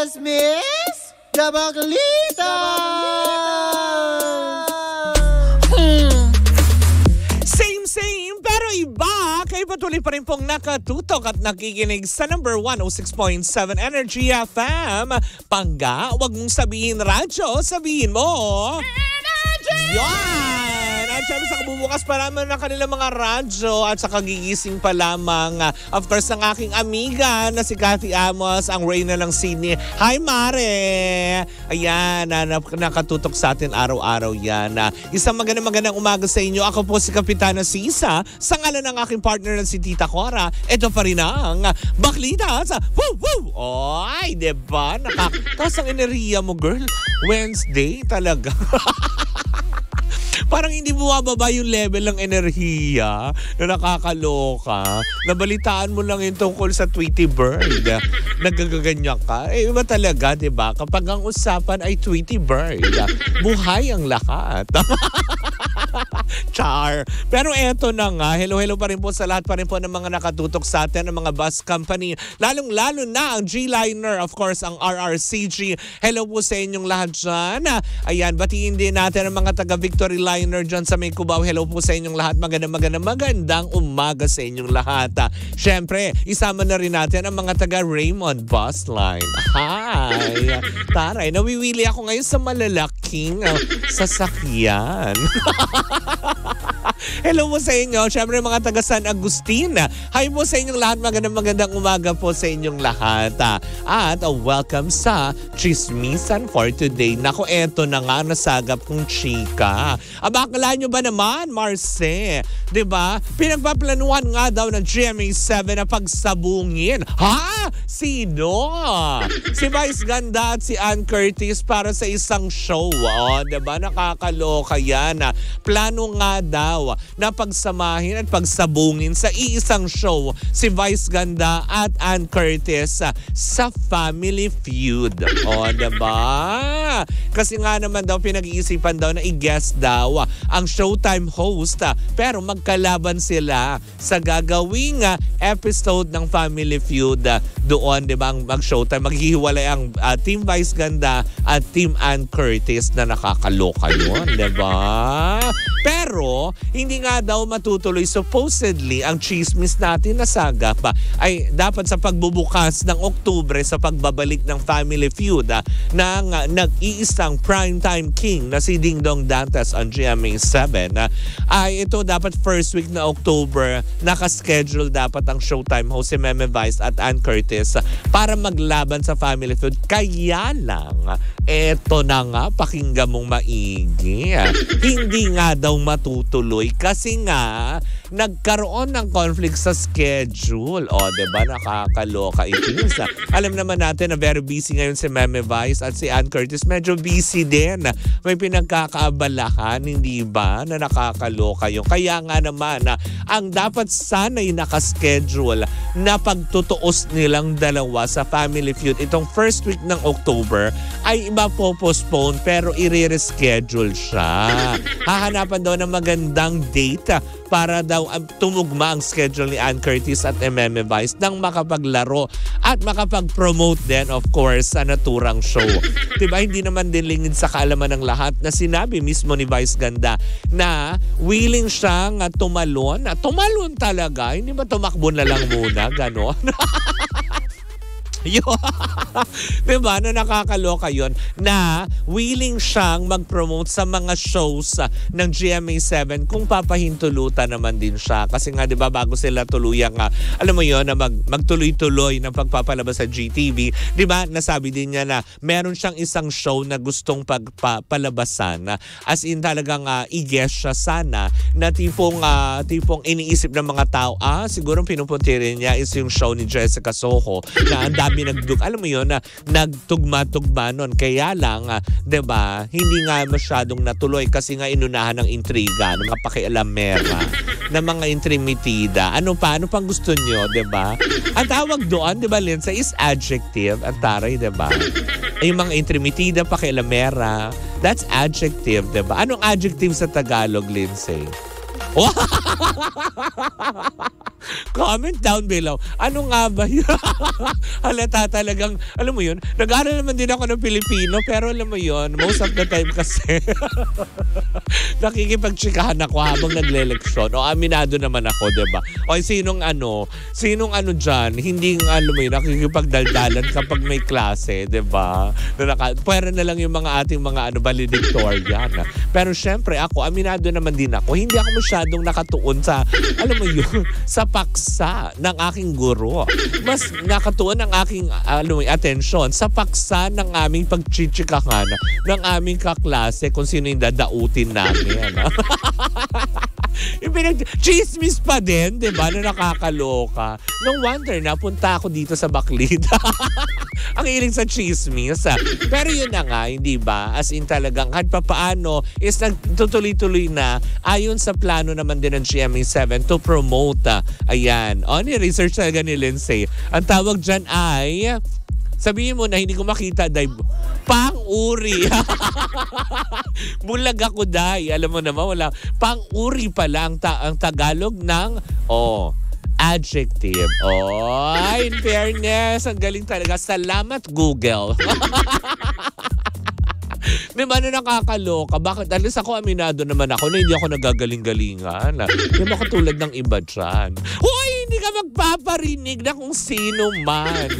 Chismis de Baklita! Same, pero iba. Kayo patuloy pa rin pong nakatutok at nakikinig sa number 106.7 Energy FM. Pangga, wag mong sabihin radyo, sabihin mo Energy! Yan! At syempre sa kabubukas pa naman ng kanilang mga radyo at sa kagigising pa lamang. Of course, ang aking amiga na si Cathy Amos, ang Reyna ng Sydney. Hi, Mare! Ayan, nakatutok sa atin araw-araw yan. Isang magandang umaga sa inyo. Ako po si Kapitana Sisa. Sa ngalan ng aking partner na si Tita Cora, ito pa rin ang Baklita sa Woo Woo! Oy, diba? Tapos ang enerhiya mo, girl. Wednesday talaga. Parang hindi bumababa yung level ng enerhiya na nakakaloka. Nabalitaan mo lang yung tungkol sa Tweety Bird. Nagagaganyan ka. Eh, iba talaga, diba? Kapag ang usapan ay Tweety Bird, buhay ang lahat. Char. Pero eto na nga, hello pa rin po sa lahat pa rin po ng mga nakatutok sa atin, ng mga bus company. Lalong-lalo na ang G-Liner, of course, ang RRCG. Hello po sa inyong lahat dyan. Ayan, batiin din natin ang mga taga-Victory Liner dyan sa may Cubao. Hello po sa inyong lahat. Magandang umaga sa inyong lahat. Siyempre, isama na rin natin ang mga taga-Raymond Bus Line. Hi! Taray, nawiwili ako ngayon sa malalaking sasakyan. Hello po sa inyo. Siyempre mga taga San Agustin. Hi po sa inyong lahat. Magandang umaga po sa inyong lahat. At welcome sa Chismisan for today. Nako, eto na nga nasagap kong chika. Abakala nyo ba naman, Marce? Diba? Pinagpaplanuhan nga daw ng GMA7 na pagsabungin. Ha? Sino? Si Vice Ganda at si Ann Curtis para sa isang show. Diba? Nakakaloka yan. Plano nga daw na pagsamahin at pagsabungin sa iisang show si Vice Ganda at Ann Curtis sa Family Feud. Diba? Kasi nga naman daw pinag-iisipan daw na i-guest daw ang Showtime host pero magkalaban sila sa gagawing episode ng Family Feud doon, diba? Ang mag-Showtime, maghihiwalay ang Team Vice Ganda at Team Ann Curtis na nakakaloka yun, diba? Pero, hindi nga daw matutuloy supposedly ang chismis natin na sagap ay dapat sa pagbubukas ng Oktubre sa pagbabalik ng Family Feud ng nag-iisang primetime king na si Ding Dong Dantes on GMA7 ay ito dapat first week na October nakaschedule dapat ang Showtime host si Meme Vice at Ann Curtis para maglaban sa Family Feud. Kaya lang, eto na nga, pakinggan mong maigi. Hindi nga daw matutuloy kasi nga nagkaroon ng conflict sa schedule. Diba? Nakakaloka ito. Alam naman natin na very busy ngayon si Meme Vice at si Ann Curtis. Medyo busy din. May pinagkakaabalahan, hindi ba? Na nakakaloka yun. Kaya nga naman, ang dapat sana'y nakaschedule na pagtutuos nilang dalawa sa Family Feud itong first week ng October ay iba-postpone pero i-reschedule siya. Hahanapan daw ng magandang date para daw tumugma ang schedule ni Ann Curtis at Meme Vice nang makapaglaro at makapag-promote din, of course, sa naturang show. Diba? Hindi naman din lingid sa kaalaman ng lahat na sinabi mismo ni Vice Ganda na willing siyang tumalon. Tumalon talaga. Hindi ba tumakbo na lang muna? Ganon. Diba? Na nakakaloka yun na willing siyang mag-promote sa mga shows ng GMA7 kung papahintulutan naman din siya. Kasi nga diba bago sila tuluyang alam mo yun na magtuloy-tuloy ng pagpapalabas sa GTV, diba nasabi din niya na meron siyang isang show na gustong pagpapalabasan as in talagang i-guess siya sana na tipong iniisip ng mga tao siguro pinupuntirin niya is yung show ni Jessica Soho na ang dami alam mo yun, na nagtugma-tugma nun. Kaya lang, diba, hindi nga masyadong natuloy kasi nga inunahan ng intriga, ng mga pakialamera, ng mga intrimitida. Ano pang gusto nyo, diba? Ang tawag doon, diba, Lindsay, is adjective. Ang taray, diba? Yung mga intrimitida, pakialamera, that's adjective, diba? Anong adjective sa Tagalog, Lindsay? Comment down below. Ano nga ba yun? Halata talagang, alam mo yun, nag-aaral naman din ako ng Pilipino, pero alam mo yun, most of the time kasi, nakikipagtsikahan ako habang nagle-leksyon. O aminado naman ako, diba? O sinong ano dyan, hindi alam mo yun, nakikipagdaldalan kapag may klase, diba? Pwera na lang yung mga ating mga valedictorian. Pero syempre ako, aminado naman din ako, hindi ako masyadong nakatuon sa, alam mo yun, sa paksa ng aking guro. Mas nakatuon ang aking atensyon sa paksa ng aming pagchichikahan ng aming kaklase kung sino yung dadautin namin. Yung chismis pa din, di ba, na nakakaloka. No wonder, napunta ako dito sa Baclid. Ang hiling sa chismis. Pero yun na nga, hindi ba? As in talagang kahit papaano is nagtutuloy-tuloy na ayon sa plano naman din ng GMA7 to promote. Ayan. Ni-research talaga ni Lindsay. Ang tawag dyan ay, sabihin mo na hindi ko makita, pang-uri. Bulag ako, day. Alam mo naman, wala. Pang-uri pala ang Tagalog ng, adjective. In fairness, ang galing talaga. Salamat, Google. Diba na nakakaloka? Bakit? At least ako, aminado naman ako na hindi ako nagagaling-galingan. Hindi mo katulad ng iba dyan. Hoy! Hindi ka magpaparinig na kung sino man.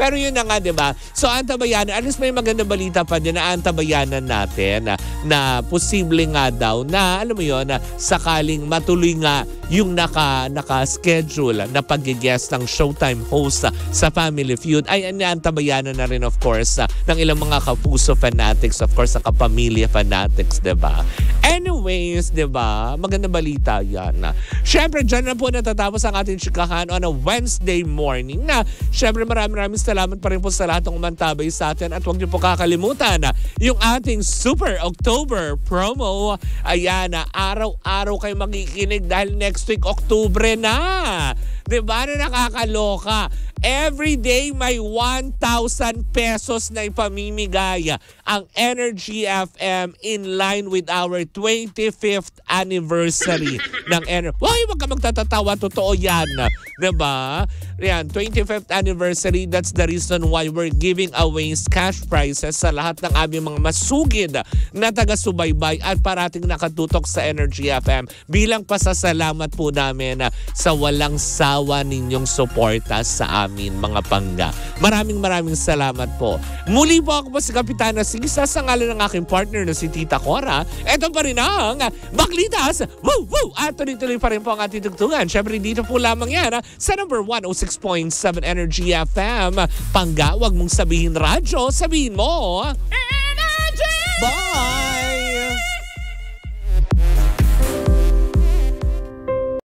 Pero yun na nga, diba? So, antabayanan. At least may magandang balita pa din na antabayanan natin na posible nga daw na, alam mo yun, na sakaling matuloy nga yung naka-schedule na pag-guest ng Showtime host sa Family Feud ay antabayanan na rin, of course, ng ilang mga kapuso fanatics, of course, sa kapamilya fanatics, diba? Anyways, diba? Magandang balita yan. Syempre, dyan na po natatapos ang ating chikahan on a Wednesday morning na syempre maraming salamat pa rin po sa lahat ng umantabay sa atin at huwag niyo po kakalimutan yung ating Super October promo. Ayan, araw-araw kayo makikinig dahil next week Oktubre na. Diba na nakakaloka? Every day may 1,000 pesos na ipamimigay ang Energy FM in line with our 25th anniversary ng Energy. Wag ka magtatatawa, totoo yan. Diba? Yan, 25th anniversary, that's the reason why we're giving away cash prizes sa lahat ng aming mga masugid na taga-subaybay at parating nakatutok sa Energy FM bilang pasasalamat po namin sa walang sawa ninyong suporta sa amin, mga pangga. Maraming salamat po. Muli po ako po si Kapitana Sisa sa ngalan ng aking partner na si Tita Cora. Ito pa rin ang Baklitas! Woo! Woo! At tuloy-tuloy pa rin po ang ating tugtugan. Siyempre dito po lamang yan sa number 106.7 Energy FM. Pangga, wag mong sabihin radyo, sabihin mo Energy! Bye!